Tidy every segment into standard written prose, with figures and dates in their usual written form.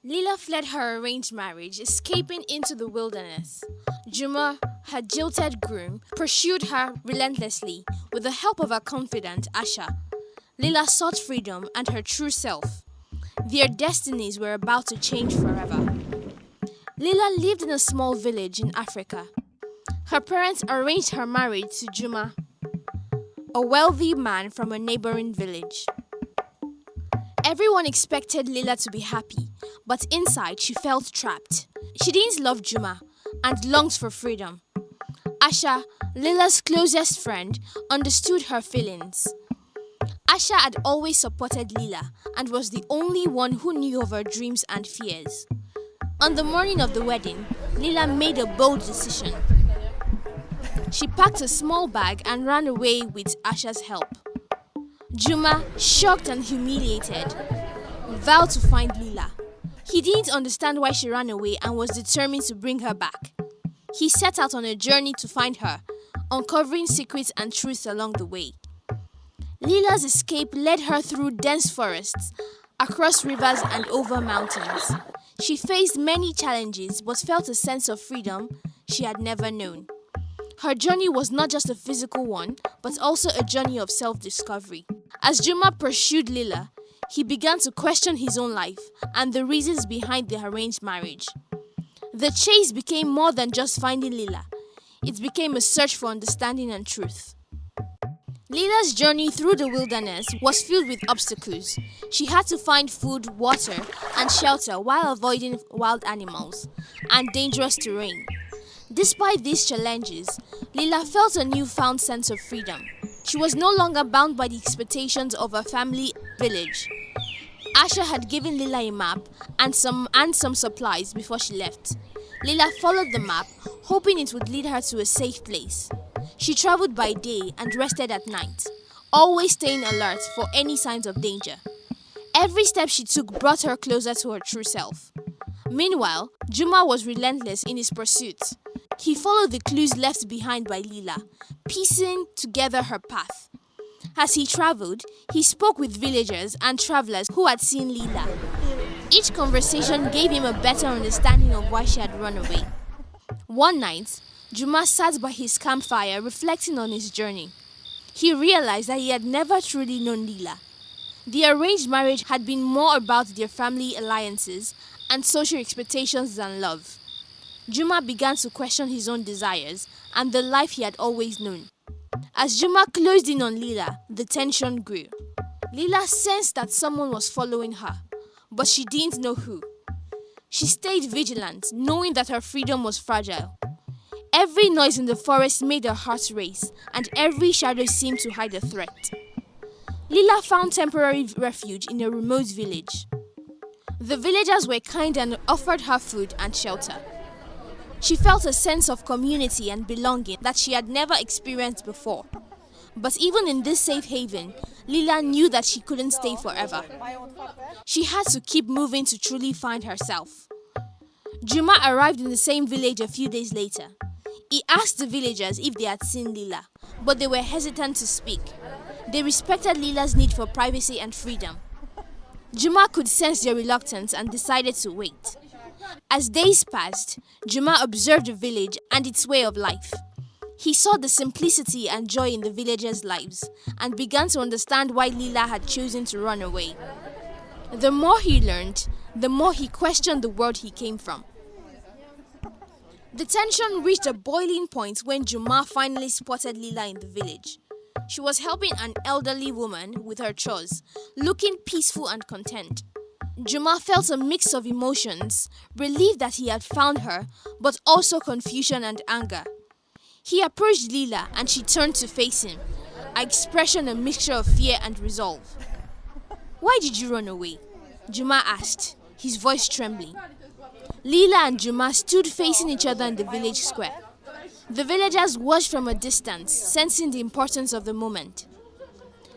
Lila fled her arranged marriage, escaping into the wilderness. Juma, her jilted groom, pursued her relentlessly with the help of her confidant, Asha. Lila sought freedom and her true self. Their destinies were about to change forever. Lila lived in a small village in Africa. Her parents arranged her marriage to Juma, a wealthy man from a neighboring village. Everyone expected Lila to be happy, but inside she felt trapped. She didn't love Juma and longed for freedom. Asha, Lila's closest friend, understood her feelings. Asha had always supported Lila and was the only one who knew of her dreams and fears. On the morning of the wedding, Lila made a bold decision. She packed a small bag and ran away with Asha's help. Juma, shocked and humiliated, vowed to find Lila. He didn't understand why she ran away and was determined to bring her back. He set out on a journey to find her, uncovering secrets and truths along the way. Lila's escape led her through dense forests, across rivers and over mountains. She faced many challenges but felt a sense of freedom she had never known. Her journey was not just a physical one, but also a journey of self-discovery. As Juma pursued Lila, he began to question his own life and the reasons behind the arranged marriage. The chase became more than just finding Lila. It became a search for understanding and truth. Lila's journey through the wilderness was filled with obstacles. She had to find food, water, and shelter while avoiding wild animals and dangerous terrain. Despite these challenges, Lila felt a newfound sense of freedom. She was no longer bound by the expectations of her family village. Asha had given Lila a map and some supplies before she left. Lila followed the map, hoping it would lead her to a safe place. She traveled by day and rested at night, always staying alert for any signs of danger. Every step she took brought her closer to her true self. Meanwhile, Juma was relentless in his pursuit. He followed the clues left behind by Lila, piecing together her path. As he traveled, he spoke with villagers and travelers who had seen Lila. Each conversation gave him a better understanding of why she had run away. One night, Juma sat by his campfire reflecting on his journey. He realized that he had never truly known Lila. The arranged marriage had been more about their family alliances and social expectations than love. Juma began to question his own desires and the life he had always known. As Juma closed in on Lila, the tension grew. Lila sensed that someone was following her, but she didn't know who. She stayed vigilant, knowing that her freedom was fragile. Every noise in the forest made her heart race, and every shadow seemed to hide a threat. Lila found temporary refuge in a remote village. The villagers were kind and offered her food and shelter. She felt a sense of community and belonging that she had never experienced before. But even in this safe haven, Lila knew that she couldn't stay forever. She had to keep moving to truly find herself. Juma arrived in the same village a few days later. He asked the villagers if they had seen Lila, but they were hesitant to speak. They respected Lila's need for privacy and freedom. Juma could sense their reluctance and decided to wait. As days passed, Juma observed the village and its way of life. He saw the simplicity and joy in the villagers' lives and began to understand why Lila had chosen to run away. The more he learned, the more he questioned the world he came from. The tension reached a boiling point when Juma finally spotted Lila in the village. She was helping an elderly woman with her chores, looking peaceful and content. Juma felt a mix of emotions, relief that he had found her, but also confusion and anger. He approached Lila and she turned to face him, an expression a mixture of fear and resolve. "Why did you run away?" Juma asked, his voice trembling. Lila and Juma stood facing each other in the village square. The villagers watched from a distance, sensing the importance of the moment.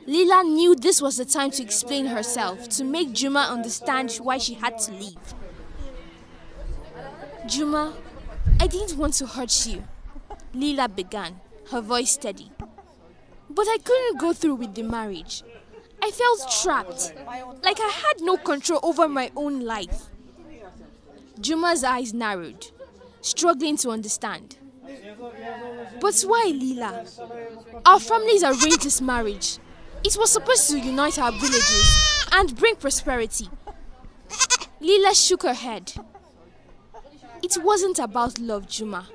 Lila knew this was the time to explain herself, to make Juma understand why she had to leave. "Juma, I didn't want to hurt you," Lila began, her voice steady. "But I couldn't go through with the marriage. I felt trapped, like I had no control over my own life. Juma's eyes narrowed, struggling to understand. But why, Lila? Our families arranged this marriage. It was supposed to unite our villages and bring prosperity. Lila shook her head. It wasn't about love, Juma.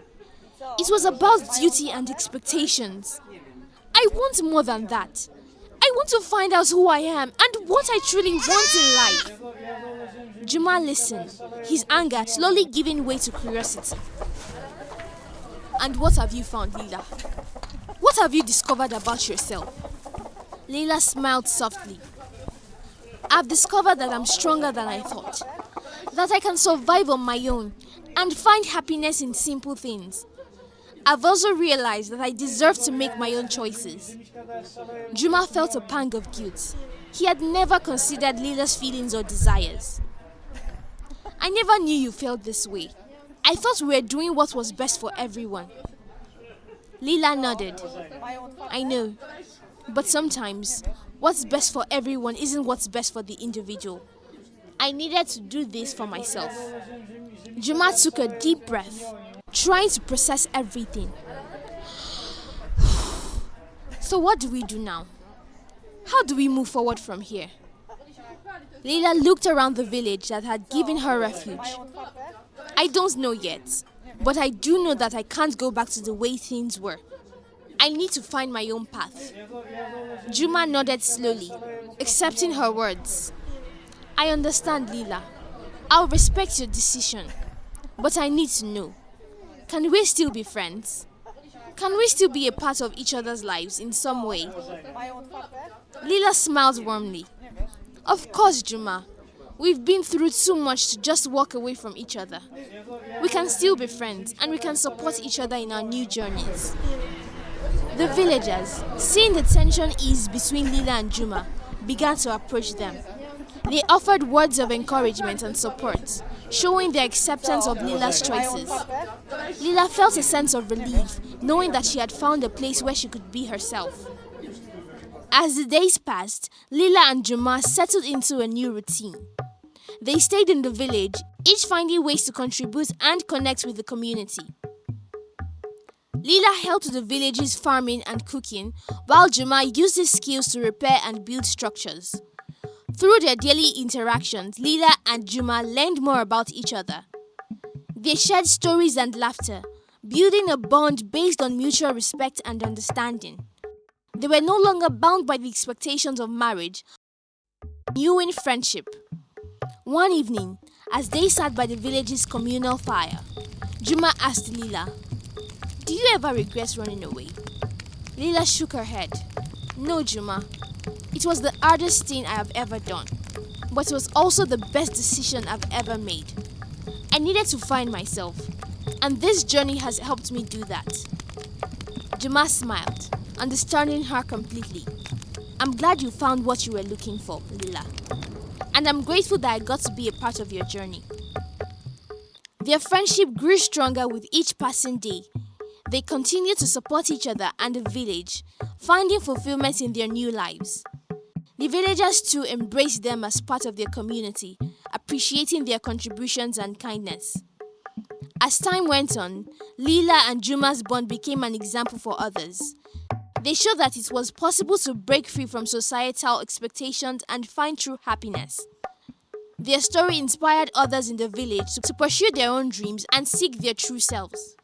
It was about duty and expectations. I want more than that. I want to find out who I am and what I truly want in life. Juma listened, his anger slowly giving way to curiosity. And what have you found, Lila? What have you discovered about yourself? Lila smiled softly. I've discovered that I'm stronger than I thought. That I can survive on my own and find happiness in simple things. I've also realized that I deserve to make my own choices. Juma felt a pang of guilt. He had never considered Lila's feelings or desires. I never knew you felt this way. I thought we were doing what was best for everyone. Lila nodded. I know, but sometimes what's best for everyone isn't what's best for the individual. I needed to do this for myself. Juma took a deep breath, trying to process everything. So what do we do now? How do we move forward from here? Lila looked around the village that had given her refuge. I don't know yet, but I do know that I can't go back to the way things were. I need to find my own path. Juma nodded slowly, accepting her words. I understand, Lila. I'll respect your decision, but I need to know. Can we still be friends? Can we still be a part of each other's lives in some way? Lila smiled warmly. Of course, Juma. We've been through too much to just walk away from each other. We can still be friends and we can support each other in our new journeys. The villagers, seeing the tension ease between Lila and Juma, began to approach them. They offered words of encouragement and support, showing their acceptance of Lila's choices. Lila felt a sense of relief, knowing that she had found a place where she could be herself. As the days passed, Lila and Juma settled into a new routine. They stayed in the village, each finding ways to contribute and connect with the community. Lila helped with the village's farming and cooking, while Juma used his skills to repair and build structures. Through their daily interactions, Lila and Juma learned more about each other. They shared stories and laughter, building a bond based on mutual respect and understanding. They were no longer bound by the expectations of marriage, but renewing friendship. One evening, as they sat by the village's communal fire, Juma asked Lila, "Do you ever regret running away?" Lila shook her head. "No, Juma. It was the hardest thing I have ever done, but it was also the best decision I've ever made. I needed to find myself, and this journey has helped me do that." Juma smiled, understanding her completely. "I'm glad you found what you were looking for, Lila, and I'm grateful that I got to be a part of your journey." Their friendship grew stronger with each passing day. They continued to support each other and the village, finding fulfillment in their new lives. The villagers too embraced them as part of their community, appreciating their contributions and kindness. As time went on, Lila and Juma's bond became an example for others. They showed that it was possible to break free from societal expectations and find true happiness. Their story inspired others in the village to pursue their own dreams and seek their true selves.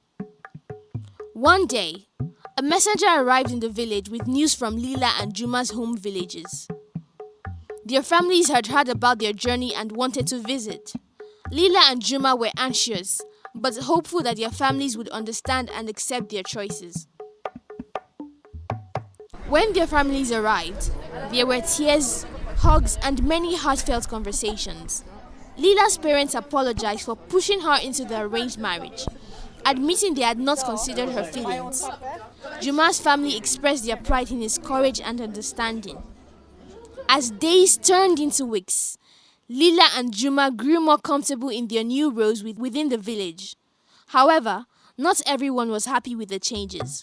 One day, a messenger arrived in the village with news from Lila and Juma's home villages. Their families had heard about their journey and wanted to visit. Lila and Juma were anxious, but hopeful that their families would understand and accept their choices. When their families arrived, there were tears, hugs, and many heartfelt conversations. Lila's parents apologized for pushing her into the arranged marriage, admitting they had not considered her feelings. Juma's family expressed their pride in his courage and understanding. As days turned into weeks, Lila and Juma grew more comfortable in their new roles within the village. However, not everyone was happy with the changes.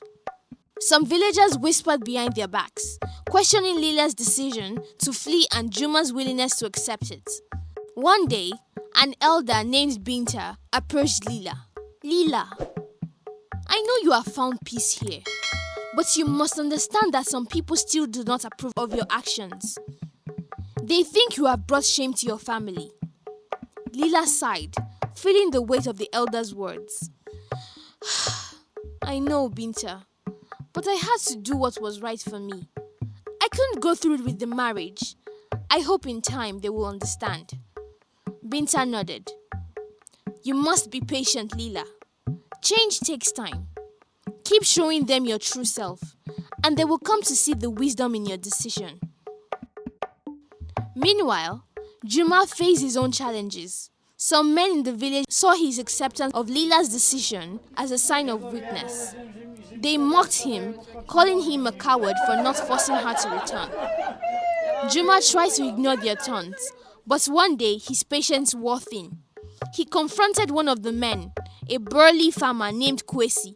Some villagers whispered behind their backs, questioning Lila's decision to flee and Juma's willingness to accept it. One day, An elder named Binta approached Lila. Lila, I know you have found peace here, but you must understand that some people still do not approve of your actions. They think you have brought shame to your family. Lila sighed, feeling the weight of the elder's words. I know, Binta, but I had to do what was right for me. I couldn't go through with the marriage. I hope in time they will understand. Binta nodded. You must be patient, Lila. Change takes time. Keep showing them your true self, and they will come to see the wisdom in your decision. Meanwhile, Juma faced his own challenges. Some men in the village saw his acceptance of Lila's decision as a sign of weakness. They mocked him, calling him a coward for not forcing her to return. Juma tried to ignore their taunts, but one day his patience wore thin. He confronted one of the men, a burly farmer named Kwesi.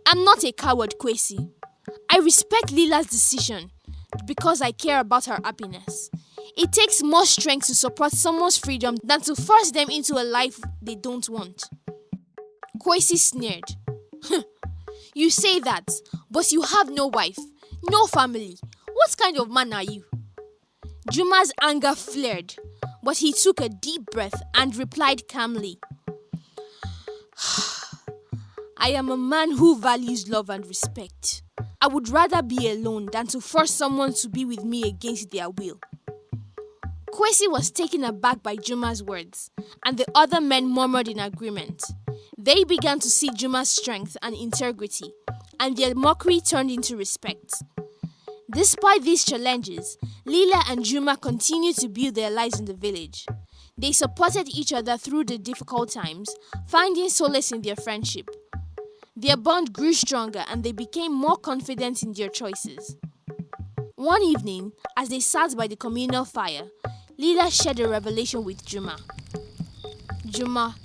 I'm not a coward, Kwesi. I respect Lila's decision because I care about her happiness. It takes more strength to support someone's freedom than to force them into a life they don't want. Kwesi sneered. You say that, but you have no wife, no family. What kind of man are you? Juma's anger flared, but he took a deep breath and replied calmly. I am a man who values love and respect. I would rather be alone than to force someone to be with me against their will. Kwesi was taken aback by Juma's words, and the other men murmured in agreement. They began to see Juma's strength and integrity, and their mockery turned into respect. Despite these challenges, Lila and Juma continued to build their lives in the village. They supported each other through the difficult times, finding solace in their friendship. Their bond grew stronger and they became more confident in their choices. One evening, as they sat by the communal fire, Lila shared a revelation with Juma. Juma,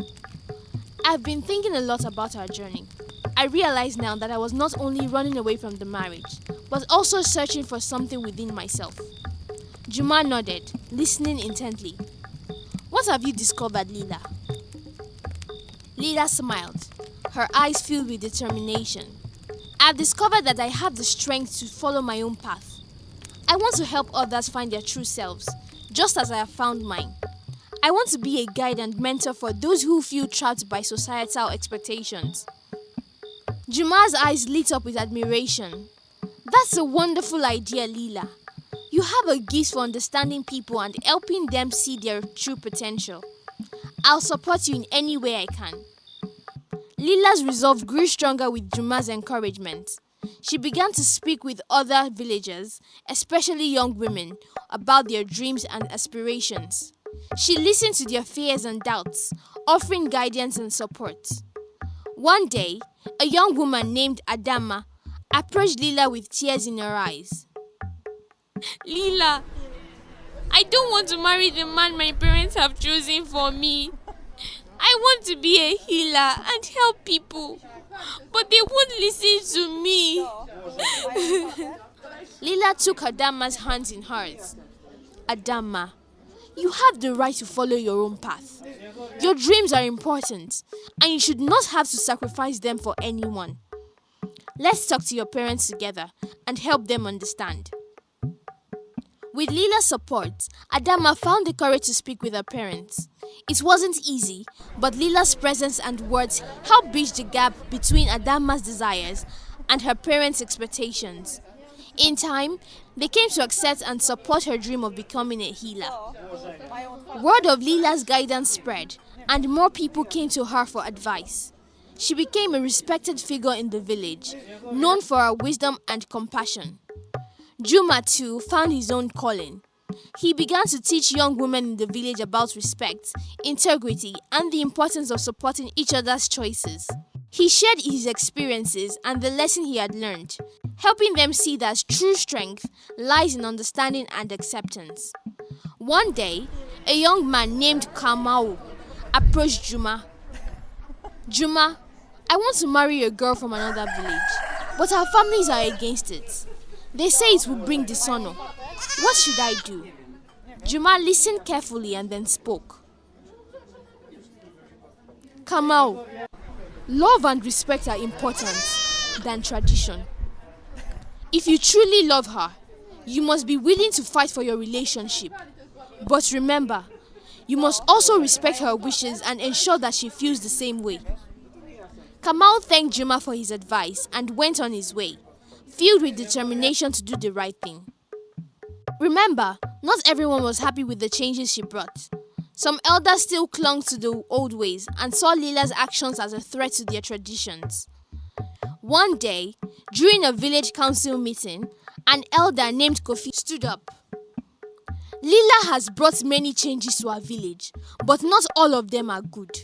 I've been thinking a lot about our journey. I realize now that I was not only running away from the marriage, but also searching for something within myself. Juma nodded, listening intently. What have you discovered, Lila? Lila smiled, her eyes filled with determination. I've discovered that I have the strength to follow my own path. I want to help others find their true selves, just as I have found mine. I want to be a guide and mentor for those who feel trapped by societal expectations. Juma's eyes lit up with admiration. That's a wonderful idea, Lila. You have a gift for understanding people and helping them see their true potential. I'll support you in any way I can. Lila's resolve grew stronger with Juma's encouragement. She began to speak with other villagers, especially young women, about their dreams and aspirations. She listened to their fears and doubts, offering guidance and support. One day, a young woman named Adama approached Lila with tears in her eyes. Lila, I don't want to marry the man my parents have chosen for me. I want to be a healer and help people, but they won't listen to me. Lila took Adama's hands in hers. Adama, you have the right to follow your own path. Your dreams are important, and you should not have to sacrifice them for anyone. Let's talk to your parents together and help them understand. With Lila's support, Adama found the courage to speak with her parents. It wasn't easy, but Lila's presence and words helped bridge the gap between Adama's desires and her parents' expectations. In time, they came to accept and support her dream of becoming a healer. Word of Lila's guidance spread, and more people came to her for advice. She became a respected figure in the village, known for her wisdom and compassion. Juma too found his own calling. He began to teach young women in the village about respect, integrity, and the importance of supporting each other's choices. He shared his experiences and the lesson he had learned, helping them see that true strength lies in understanding and acceptance. One day, a young man named Kamau approached Juma. Juma, I want to marry a girl from another village, but our families are against it. They say it will bring dishonor. What should I do? Juma listened carefully and then spoke. Kamal, love and respect are important than tradition. If you truly love her, you must be willing to fight for your relationship. But remember, you must also respect her wishes and ensure that she feels the same way. Kamal thanked Juma for his advice and went on his way, filled with determination to do the right thing. Remember, not everyone was happy with the changes she brought. Some elders still clung to the old ways and saw Lila's actions as a threat to their traditions. One day, during a village council meeting, an elder named Kofi stood up. Lila has brought many changes to our village, but not all of them are good.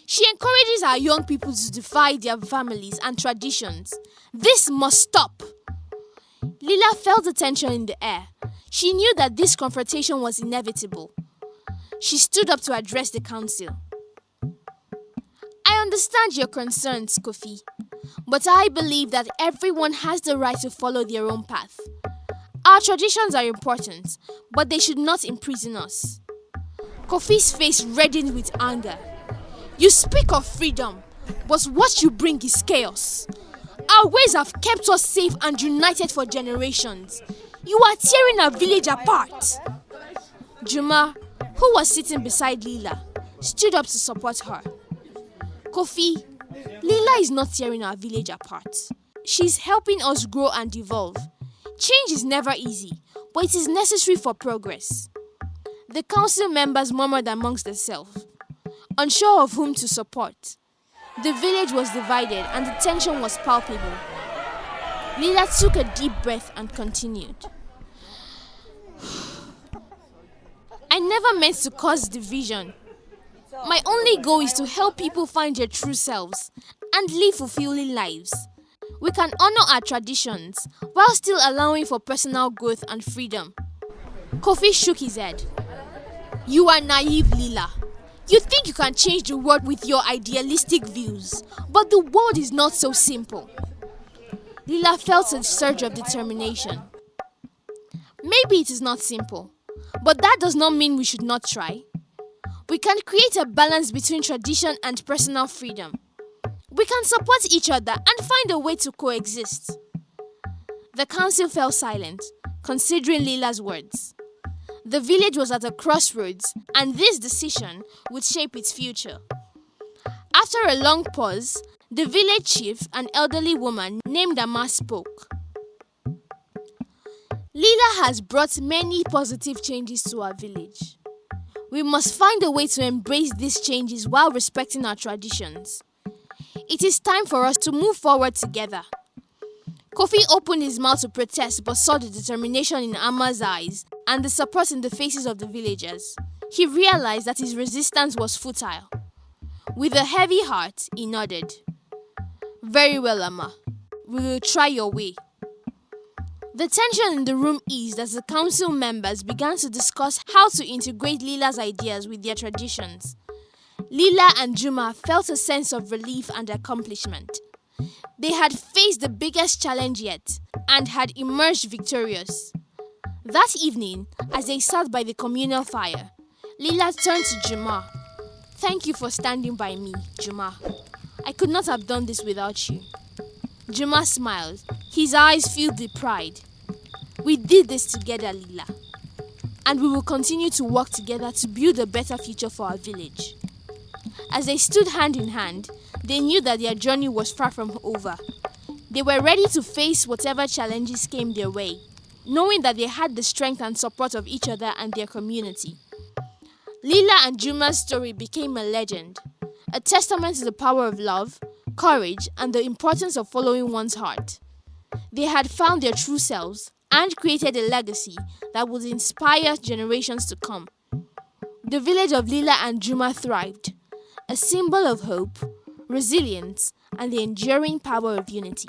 She encourages our young people to defy their families and traditions. This must stop. Lila felt the tension in the air. She knew that this confrontation was inevitable. She stood up to address the council. I understand your concerns, Kofi, but I believe that everyone has the right to follow their own path. Our traditions are important, but they should not imprison us. Kofi's face reddened with anger. You speak of freedom, but what you bring is chaos. Our ways have kept us safe and united for generations. You are tearing our village apart. Juma, who was sitting beside Lila, stood up to support her. Kofi, Lila is not tearing our village apart. She's helping us grow and evolve. Change is never easy, but it is necessary for progress. The council members murmured amongst themselves, unsure of whom to support. The village was divided and the tension was palpable. Lila took a deep breath and continued. I never meant to cause division. My only goal is to help people find their true selves and live fulfilling lives. We can honor our traditions while still allowing for personal growth and freedom. Kofi shook his head. You are naive, Lila. You think you can change the world with your idealistic views, but the world is not so simple. Lila felt a surge of determination. Maybe it is not simple, but that does not mean we should not try. We can create a balance between tradition and personal freedom. We can support each other and find a way to coexist. The council fell silent, considering Lila's words. The village was at a crossroads, and this decision would shape its future. After a long pause, the village chief, an elderly woman named Amma, spoke. Lila has brought many positive changes to our village. We must find a way to embrace these changes while respecting our traditions. It is time for us to move forward together. Kofi opened his mouth to protest but saw the determination in Amma's eyes and the support in the faces of the villagers. He realized that his resistance was futile. With a heavy heart, he nodded. Very well, Amma. We will try your way. The tension in the room eased as the council members began to discuss how to integrate Lila's ideas with their traditions. Lila and Juma felt a sense of relief and accomplishment. They had faced the biggest challenge yet and had emerged victorious. That evening, as they sat by the communal fire, Lila turned to Juma. Thank you for standing by me, Juma. I could not have done this without you. Juma smiled, his eyes filled with pride. We did this together, Lila, and we will continue to work together to build a better future for our village. As they stood hand in hand, they knew that their journey was far from over. They were ready to face whatever challenges came their way, knowing that they had the strength and support of each other and their community. Lila and Juma's story became a legend, a testament to the power of love, courage, and the importance of following one's heart. They had found their true selves and created a legacy that would inspire generations to come. The village of Lila and Juma thrived, a symbol of hope, resilience, and the enduring power of unity.